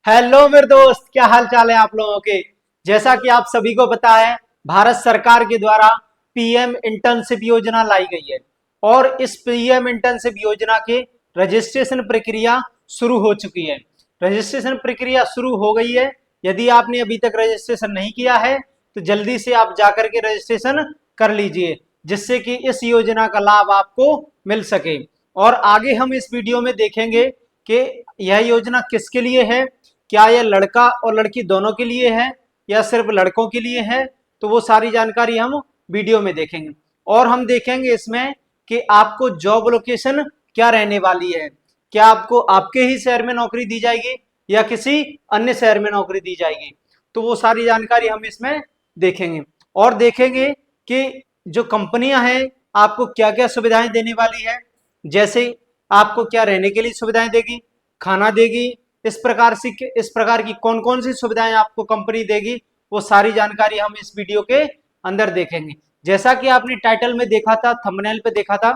Hello मेरे दोस्त, क्या हाल चाल है आप लोगों के। जैसा कि आप सभी को पता है, भारत सरकार के द्वारा पीएम इंटर्नशिप योजना लाई गई है और इस पीएम इंटर्नशिप योजना के रजिस्ट्रेशन प्रक्रिया शुरू हो चुकी है। रजिस्ट्रेशन प्रक्रिया शुरू हो गई है। यदि आपने अभी तक रजिस्ट्रेशन नहीं किया है तो जल्दी से आप जाकर के रजिस्ट्रेशन कर लीजिए, जिससे कि इस योजना का लाभ आपको मिल सके। और आगे हम इस वीडियो में देखेंगे कि यह योजना किसके लिए है, क्या यह लड़का और लड़की दोनों के लिए है या सिर्फ लड़कों के लिए है। तो वो सारी जानकारी हम वीडियो में देखेंगे और हम देखेंगे इसमें कि आपको जॉब लोकेशन क्या रहने वाली है। क्या आपको आपके ही शहर में नौकरी दी जाएगी या किसी अन्य शहर में नौकरी दी जाएगी, तो वो सारी जानकारी हम इसमें देखेंगे। और देखेंगे कि जो कंपनियां हैं आपको क्या क्या सुविधाएं देने वाली है, जैसे आपको क्या रहने के लिए सुविधाएं देगी, खाना देगी, इस प्रकार की कौन कौन सी सुविधाएं आपको कंपनी देगी, वो सारी जानकारी हम इस वीडियो के अंदर देखेंगे। जैसा कि आपने टाइटल में देखा था, थंबनेल पे देखा था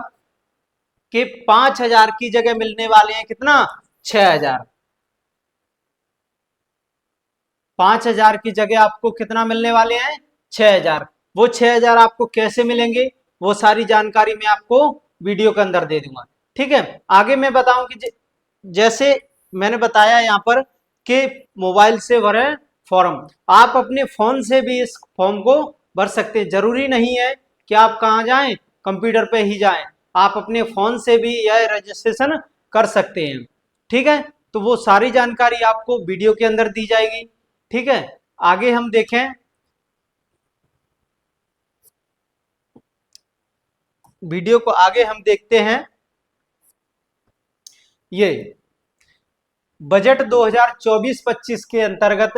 कि 5,000 की जगह मिलने वाले हैं कितना, 6,000। 5,000 की जगह आपको कितना मिलने वाले हैं, 6,000। वो 6,000 आपको कैसे मिलेंगे, वो सारी जानकारी मैं आपको वीडियो के अंदर दे दूंगा। ठीक है, आगे मैं बताऊं कि जैसे मैंने बताया यहाँ पर कि मोबाइल से भरे फॉर्म, आप अपने फोन से भी इस फॉर्म को भर सकते हैं। जरूरी नहीं है कि आप कहाँ जाएं, कंप्यूटर पे ही जाएं, आप अपने फोन से भी यह रजिस्ट्रेशन कर सकते हैं। ठीक है, तो वो सारी जानकारी आपको वीडियो के अंदर दी जाएगी। ठीक है, आगे हम देखें, वीडियो को आगे हम देखते हैं। ये बजट 2024-25 के अंतर्गत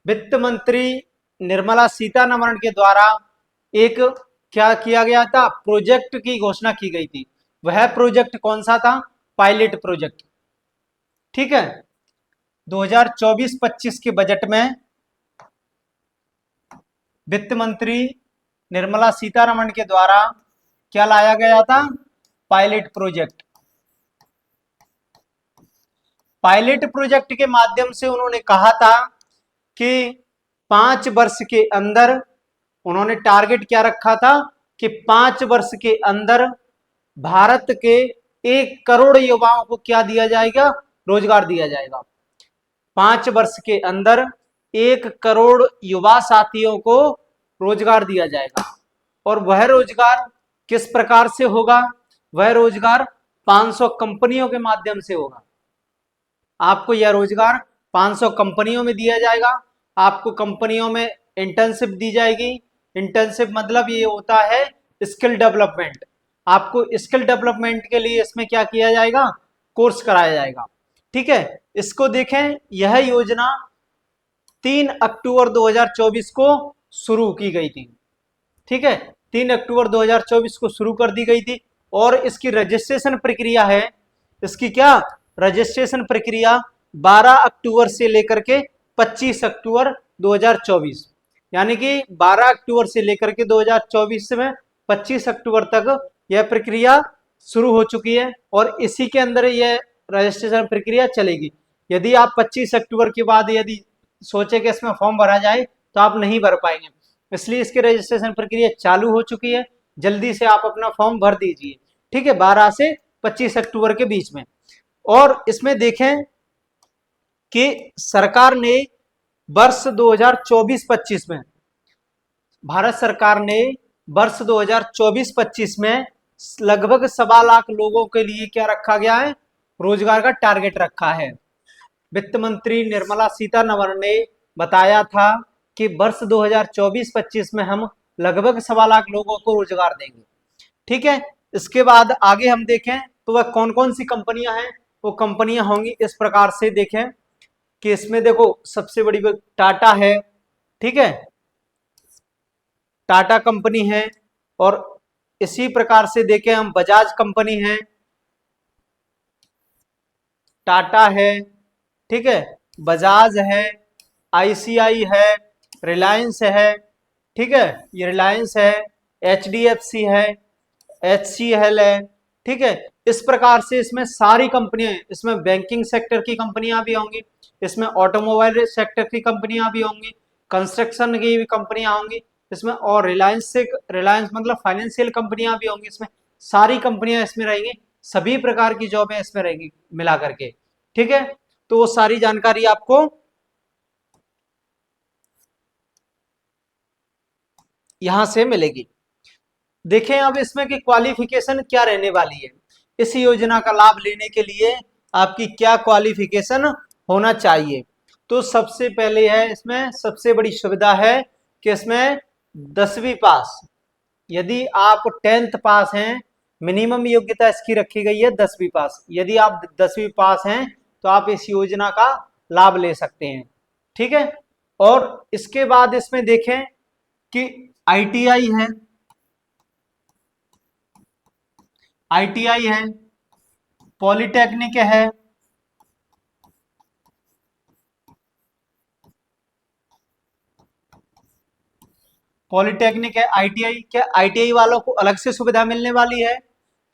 वित्त मंत्री निर्मला सीतारमण के द्वारा एक क्या किया गया था, प्रोजेक्ट की घोषणा की गई थी। वह प्रोजेक्ट कौन सा था, पायलट प्रोजेक्ट। ठीक है, 2024-25 के बजट में वित्त मंत्री निर्मला सीतारमण के द्वारा क्या लाया गया था, पायलट प्रोजेक्ट। पायलट प्रोजेक्ट के माध्यम से उन्होंने कहा था कि 5 वर्ष के अंदर, उन्होंने टारगेट क्या रखा था कि 5 वर्ष के अंदर भारत के 1 करोड़ युवाओं को क्या दिया जाएगा, रोजगार दिया जाएगा। 5 वर्ष के अंदर 1 करोड़ युवा साथियों को रोजगार दिया जाएगा। और वह रोजगार किस प्रकार से होगा, वह रोजगार 500 कंपनियों के माध्यम से होगा। आपको यह रोजगार 500 कंपनियों में दिया जाएगा। आपको कंपनियों में इंटर्नशिप दी जाएगी। इंटर्नशिप मतलब ये होता है स्किल डेवलपमेंट। आपको स्किल डेवलपमेंट के लिए इसमें क्या किया जाएगा, कोर्स कराया जाएगा। ठीक है, इसको देखें, यह योजना 3 अक्टूबर 2024 को शुरू की गई थी। ठीक है, 3 अक्टूबर 2024 को शुरू कर दी गई थी और इसकी रजिस्ट्रेशन प्रक्रिया है, इसकी क्या रजिस्ट्रेशन प्रक्रिया 12 अक्टूबर से लेकर के 25 अक्टूबर 2024, यानी कि 12 अक्टूबर से लेकर के 2024 में 25 अक्टूबर तक यह प्रक्रिया शुरू हो चुकी है और इसी के अंदर यह रजिस्ट्रेशन प्रक्रिया चलेगी। यदि आप 25 अक्टूबर के बाद यदि सोचे कि इसमें फॉर्म भरा जाए तो आप नहीं भर पाएंगे, इसलिए इसकी रजिस्ट्रेशन प्रक्रिया चालू हो चुकी है। जल्दी से आप अपना फॉर्म भर दीजिए। ठीक है, 12 से 25 अक्टूबर के बीच में। और इसमें देखें कि सरकार ने वर्ष 2024-25 में, भारत सरकार ने वर्ष 2024-25 में लगभग 1.25 लाख लोगों के लिए क्या रखा गया है, रोजगार का टारगेट रखा है। वित्त मंत्री निर्मला सीतारमण ने बताया था कि वर्ष 2024-25 में हम लगभग 1.25 लाख लोगों को रोजगार देंगे। ठीक है, इसके बाद आगे हम देखें तो वह कौन कौन सी कंपनियां हैं, वो कंपनियां होंगी इस प्रकार से। देखें कि इसमें देखो सबसे बड़ी टाटा है। ठीक है, टाटा कंपनी है और इसी प्रकार से देखें हम बजाज कंपनी है, टाटा है, ठीक है, बजाज है, आईसीआई है, रिलायंस है। ठीक है, ये रिलायंस है, एचडीएफसी है, एचसीएल है। ठीक है, इस प्रकार से इसमें सारी कंपनियां, इसमें बैंकिंग सेक्टर की कंपनियां भी होंगी, इसमें ऑटोमोबाइल सेक्टर की कंपनियां भी होंगी, कंस्ट्रक्शन की भी कंपनियां होंगी इसमें, और रिलायंस मतलब फाइनेंशियल कंपनियां भी होंगी इसमें, सारी कंपनियां इसमें रहेंगी, सभी प्रकार की जॉब है इसमें रहेंगी मिला करके। ठीक है, तो वो सारी जानकारी आपको यहां से मिलेगी। देखें अब इसमें कि क्वालिफिकेशन क्या रहने वाली है, इस योजना का लाभ लेने के लिए आपकी क्या क्वालिफिकेशन होना चाहिए। तो सबसे पहले है, इसमें सबसे बड़ी सुविधा है कि इसमें 10वीं पास, यदि आप 10th पास हैं, मिनिमम योग्यता इसकी रखी गई है 10वीं पास, यदि आप 10वीं पास हैं तो आप इस योजना का लाभ ले सकते हैं। ठीक है, और इसके बाद इसमें देखें कि आईटीआई है, आईटीआई है, पॉलिटेक्निक है, पॉलिटेक्निक है, आईटीआई, क्या आईटीआई वालों को अलग से सुविधा मिलने वाली है?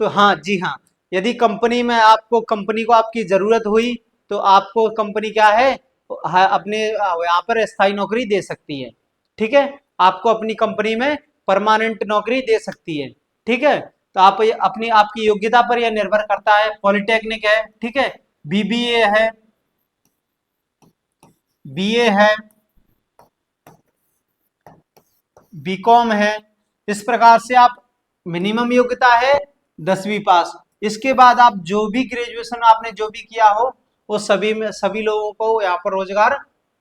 तो हाँ जी हाँ, यदि कंपनी में आपको, कंपनी को आपकी जरूरत हुई तो आपको कंपनी क्या है, अपने यहाँ पर स्थायी नौकरी दे सकती है। ठीक है, आपको अपनी कंपनी में परमानेंट नौकरी दे सकती है। ठीक है, तो आप अपनी आपकी योग्यता पर यह निर्भर करता है। पॉलिटेक्निक है, ठीक है, बीबीए है, बीए है, बीकॉम है, इस प्रकार से आप, मिनिमम योग्यता है 10वीं पास, इसके बाद आप जो भी ग्रेजुएशन आपने जो भी किया हो वो सभी में, सभी लोगों को यहाँ पर रोजगार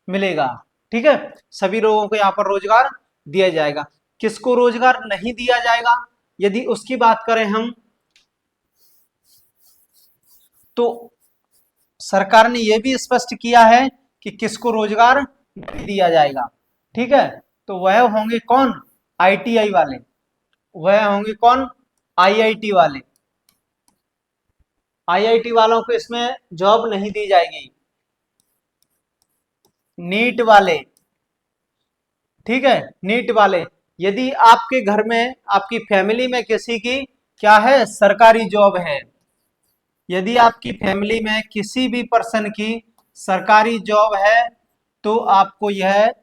मिलेगा। ठीक है, सभी लोगों को यहाँ पर रोजगार दिया जाएगा। किसको रोजगार नहीं दिया जाएगा, यदि उसकी बात करें हम, तो सरकार ने यह भी स्पष्ट किया है कि किसको रोजगार नहीं दिया जाएगा। ठीक है, तो वह होंगे कौन, आईटीआई वाले, वह होंगे कौन, आईआईटी वाले। आईआईटी वालों को इसमें जॉब नहीं दी जाएगी। नीट वाले, ठीक है, नीट वाले, यदि आपके घर में, आपकी फैमिली में किसी की क्या है, सरकारी जॉब है, यदि आपकी फैमिली में किसी भी पर्सन की सरकारी जॉब है तो आपको यह,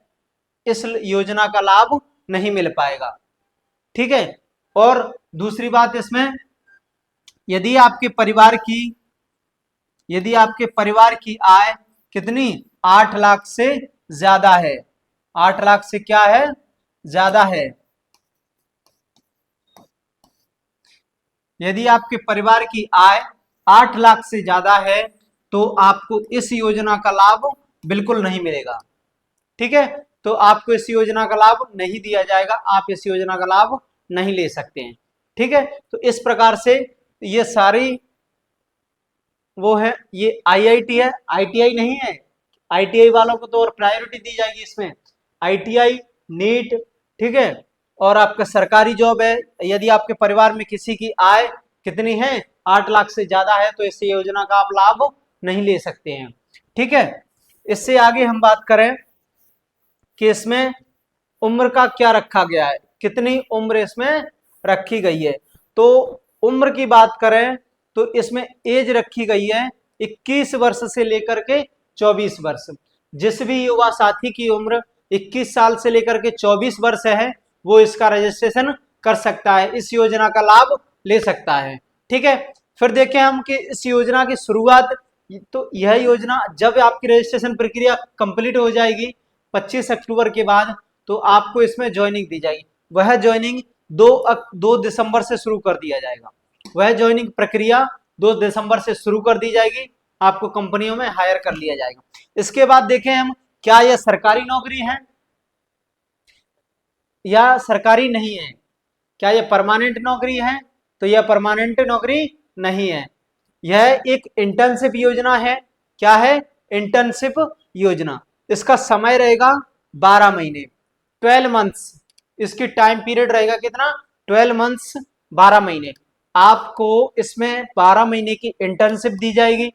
इस योजना का लाभ नहीं मिल पाएगा। ठीक है, और दूसरी बात इसमें, यदि आपके परिवार की, यदि आपके परिवार की आय कितनी, 8 लाख से ज्यादा है, 8 लाख से क्या है, ज्यादा है, यदि आपके परिवार की आय 8 लाख से ज्यादा है तो आपको इस योजना का लाभ बिल्कुल नहीं मिलेगा। ठीक है, तो आपको इस योजना का लाभ नहीं दिया जाएगा, आप इस योजना का लाभ नहीं ले सकते हैं। ठीक है, तो इस प्रकार से ये सारी वो है, ये आईआईटी है, आईटीआई नहीं है। आईटीआई वालों को तो और प्रायोरिटी दी जाएगी इसमें, आईटीआई, नीट, ठीक है, और आपका सरकारी जॉब है, यदि आपके परिवार में किसी की आय कितनी है, 8 लाख से ज्यादा है, तो इस योजना का आप लाभ नहीं ले सकते हैं। ठीक है, इससे आगे हम बात करें कि इसमें उम्र का क्या रखा गया है, कितनी उम्र इसमें रखी गई है। तो उम्र की बात करें तो इसमें एज रखी गई है 21 वर्ष से लेकर के 24 वर्ष। जिस भी युवा साथी की उम्र 21 साल से लेकर के 24 वर्ष है वो इसका रजिस्ट्रेशन कर सकता है, इस योजना का लाभ ले सकता है। ठीक है, फिर देखें हम कि इस योजना की शुरुआत, तो यह योजना जब आपकी रजिस्ट्रेशन प्रक्रिया कंप्लीट हो जाएगी 25 अक्टूबर के बाद, तो आपको इसमें ज्वाइनिंग दी जाएगी। वह ज्वाइनिंग 2 दिसंबर से शुरू कर दिया जाएगा, वह ज्वाइनिंग प्रक्रिया 2 दिसंबर से शुरू कर दी जाएगी, आपको कंपनियों में हायर कर लिया जाएगा। इसके बाद देखें हम, क्या यह सरकारी नौकरी है या सरकारी नहीं है, क्या यह परमानेंट नौकरी है, तो यह परमानेंट नौकरी नहीं है, यह एक इंटर्नशिप योजना है। क्या है, इंटर्नशिप योजना। इसका समय रहेगा 12 महीने, 12 मंथ्स, इसकी टाइम पीरियड रहेगा कितना, 12 मंथ्स, 12 महीने। आपको इसमें 12 महीने की इंटर्नशिप दी जाएगी।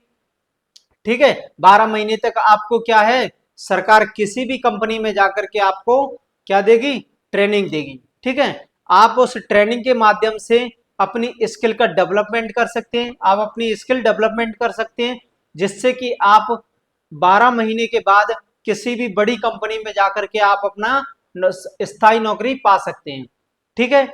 ठीक है, 12 महीने तक आपको क्या है, सरकार किसी भी कंपनी में जाकर के आपको क्या देगी, ट्रेनिंग देगी। ठीक है, आप उस ट्रेनिंग के माध्यम से अपनी स्किल का डेवलपमेंट कर सकते हैं, आप अपनी स्किल डेवलपमेंट कर सकते हैं, जिससे कि आप 12 महीने के बाद किसी भी बड़ी कंपनी में जाकर के आप अपना स्थायी नौकरी पा सकते हैं। ठीक है,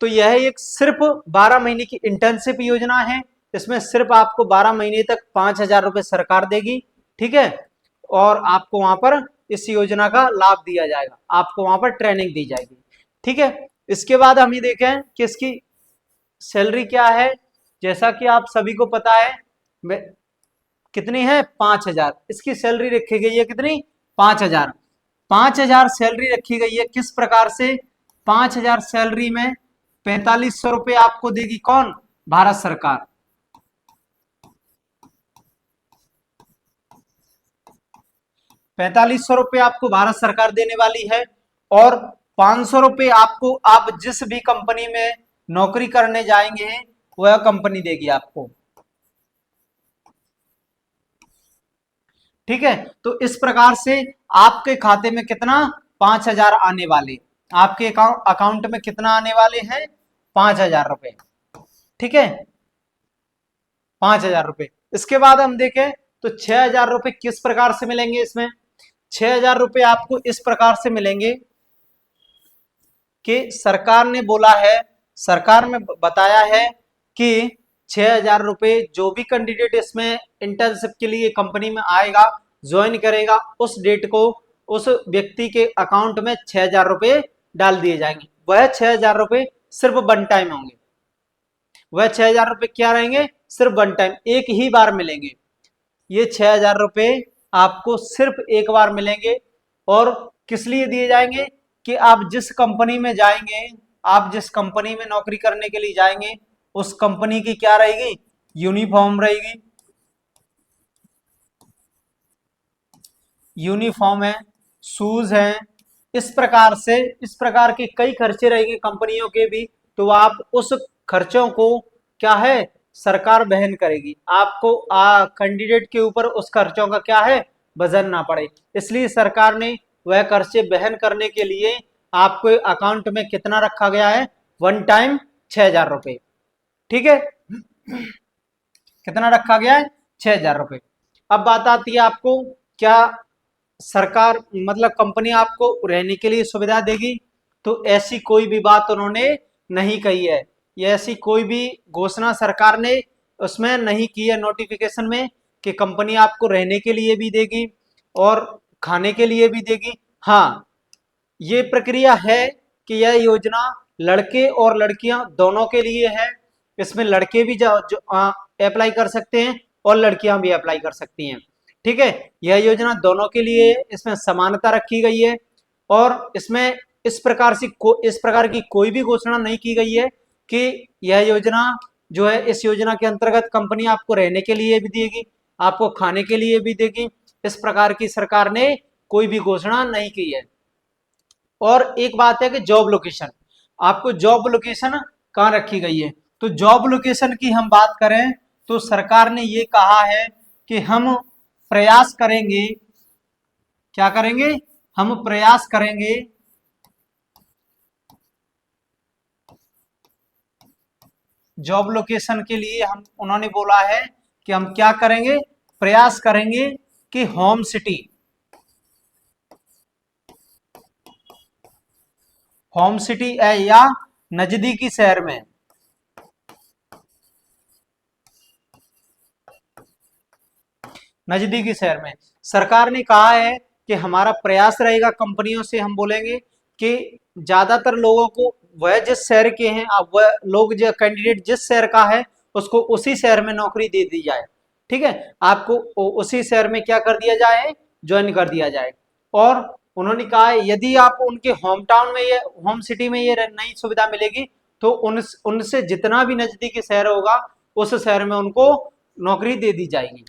तो यह एक सिर्फ 12 महीने की इंटर्नशिप योजना है। इसमें सिर्फ आपको 12 महीने तक 5,000 रुपए सरकार देगी। ठीक है, और आपको वहां पर इस योजना का लाभ दिया जाएगा, आपको वहां पर ट्रेनिंग दी जाएगी। ठीक है, इसके बाद हम ये देखें कि इसकी सैलरी क्या है। जैसा कि आप सभी को पता है, कितनी है, 5,000 इसकी सैलरी रखी गई है। कितनी, 5,000। 5,000 सैलरी रखी गई है। किस प्रकार से, 5,000 सैलरी में 4,500 रुपए आपको देगी कौन, भारत सरकार। 4,500 रुपए आपको भारत सरकार देने वाली है, और 500 रुपए आपको, आप जिस भी कंपनी में नौकरी करने जाएंगे वह कंपनी देगी आपको। ठीक है, तो इस प्रकार से आपके खाते में कितना, 5,000 आने वाले, आपके अकाउंट में कितना आने वाले हैं, 5,000 रुपए। ठीक है, 5,000 रुपए। इसके बाद हम देखें तो 6,000 रुपए किस प्रकार से मिलेंगे। इसमें 6,000 रुपए आपको इस प्रकार से मिलेंगे कि सरकार ने बोला है, सरकार ने बताया है कि 6,000 रुपए जो भी कैंडिडेट इसमें इंटर्नशिप के लिए कंपनी में आएगा, ज्वाइन करेगा, उस डेट को उस व्यक्ति के अकाउंट में 6,000 रुपए डाल दिए जाएंगे। वह 6,000 रुपए सिर्फ वन टाइम होंगे। वह 6,000 रुपए क्या रहेंगे, सिर्फ वन टाइम, एक ही बार मिलेंगे। ये 6,000 रुपए आपको सिर्फ एक बार मिलेंगे। और किस लिए दिए जाएंगे कि आप जिस कंपनी में जाएंगे, आप जिस कंपनी में नौकरी करने के लिए जाएंगे, उस कंपनी की क्या रहेगी, यूनिफॉर्म रहेगी। यूनिफॉर्म है, शूज है, इस प्रकार से, इस प्रकार के कई खर्चे रहेंगे कंपनियों के भी। तो आप उस खर्चों को क्या है, सरकार वहन करेगी। आपको कैंडिडेट के ऊपर उस खर्चों का क्या है, वजन ना पड़े। इसलिए सरकार ने वह खर्चे वहन करने के लिए आपको अकाउंट में कितना रखा गया है, वन टाइम 6,000 रुपए। ठीक है, कितना रखा गया है, 6,000 रुपए। अब बात आती है आपको, क्या सरकार मतलब कंपनी आपको रहने के लिए सुविधा देगी, तो ऐसी कोई भी बात उन्होंने नहीं कही है। ये ऐसी कोई भी घोषणा सरकार ने उसमें नहीं की है नोटिफिकेशन में कि कंपनी आपको रहने के लिए भी देगी और खाने के लिए भी देगी। हाँ, ये प्रक्रिया है कि यह योजना लड़के और लड़कियां दोनों के लिए है। इसमें लड़के भी जो अप्लाई कर सकते हैं और लड़कियां भी अप्लाई कर सकती हैं। ठीक है, यह योजना दोनों के लिए, इसमें समानता रखी गई है। और इसमें इस प्रकार की कोई भी घोषणा नहीं की गई है कि यह योजना जो है, इस योजना के अंतर्गत कंपनी आपको रहने के लिए भी देगी, आपको खाने के लिए भी देगी। इस प्रकार की सरकार ने कोई भी घोषणा नहीं की है। और एक बात है कि जॉब लोकेशन, आपको जॉब लोकेशन कहाँ रखी गई है। तो जॉब लोकेशन की हम बात करें तो सरकार ने ये कहा है कि हम प्रयास करेंगे, क्या करेंगे, हम प्रयास करेंगे जॉब लोकेशन के लिए। हम, उन्होंने बोला है कि हम क्या करेंगे, प्रयास करेंगे कि होम सिटी, होम सिटी है या नजदीकी शहर में, नजदीकी शहर में सरकार ने कहा है कि हमारा प्रयास रहेगा, कंपनियों से हम बोलेंगे कि ज्यादातर लोगों को वह जिस शहर के हैं, अब वह लोग जो कैंडिडेट जिस शहर का है उसको उसी शहर में नौकरी दे दी जाए। ठीक है, आपको उसी शहर में क्या कर दिया जाए, ज्वाइन कर दिया जाए। और उन्होंने कहा है यदि आप उनके होम टाउन में, ये होम सिटी में ये नई सुविधा मिलेगी, तो उनसे जितना भी नजदीकी शहर होगा उस शहर में उनको नौकरी दे दी जाएगी।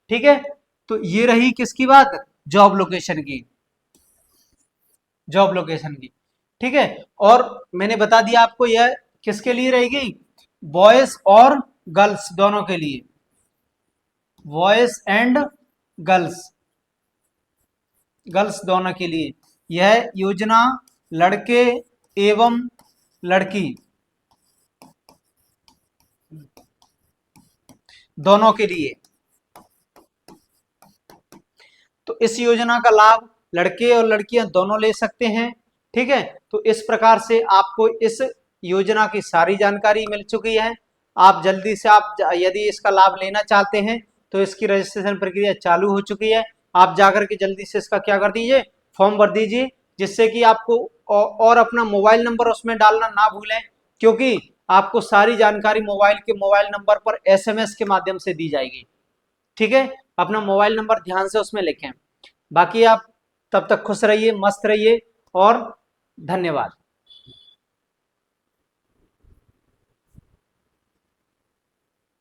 ठीक है, तो ये रही किसकी बात, जॉब लोकेशन की, जॉब लोकेशन की। ठीक है, और मैंने बता दिया आपको यह किसके लिए रहेगी, बॉयज और गर्ल्स दोनों के लिए, बॉयज एंड गर्ल्स, गर्ल्स दोनों के लिए। यह योजना लड़के एवं लड़की दोनों के लिए। तो इस योजना का लाभ लड़के और लड़कियां दोनों ले सकते हैं। ठीक है, तो इस प्रकार से आपको इस योजना की सारी जानकारी मिल चुकी है। आप जल्दी से, आप यदि इसका लाभ लेना चाहते हैं तो इसकी रजिस्ट्रेशन प्रक्रिया चालू हो चुकी है। आप जाकर के जल्दी से इसका क्या कर दीजिए, फॉर्म भर दीजिए, जिससे कि आपको और अपना मोबाइल नंबर उसमें डालना ना भूलें, क्योंकि आपको सारी जानकारी मोबाइल नंबर पर एसएमएस के माध्यम से दी जाएगी। ठीक है, अपना मोबाइल नंबर ध्यान से उसमें लिखें। बाकी आप तब तक खुश रहिए, मस्त रहिए और धन्यवाद।